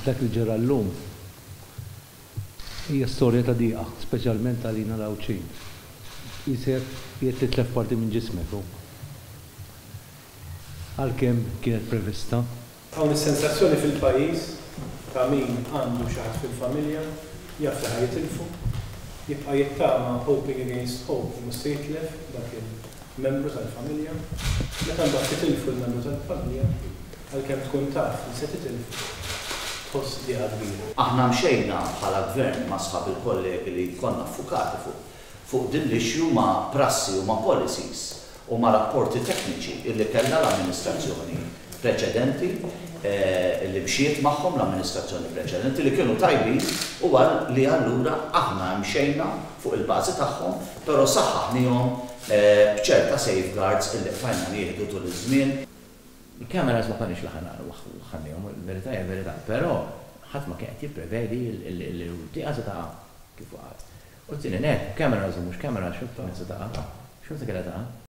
dak li ġara llum hija storja ta' diqa, speċjalment għalina l-Awċin. Jisir titlef parti minn ġismek. Għalkemm kienet prevista. Hawn is-sensazzjoni fil-pajjiż ta' min għandu xi ħadd fil-familja jaf li ħajitilfu, jibqa' jittama hoping against hope mhux se jitlef dak il-membru tal-familja. Meta mbagħad titilfu l-membru tal-familja għalkemm tkun taf li se titilfu tħoss diqa kbira. Aħna mxejna bħala gvern ma' sħab il-kollegi li konna affukati fuq din l-issue ma' prassi u ma' policies u ma' rapporti tekniċi illi kellha l-amministrazzjoni preċedenti li bxiet magħhom l-amministrazzjoni preċedenti li kienu tajbin u għal li allura aħna mxejna fuq il-bażi tagħhom, però saħħaħnihom b'ċerta safeguards illi fajna nieħdu tul iż-żmien. Il-kameras ma konniex ħannihom, il-verità hija verità, però ħadd ma kien jipprevedi l-tieqa ta' kif għad. Qultili, kameras u mhux kameras, x'ta' ta' x'ta' kien ta'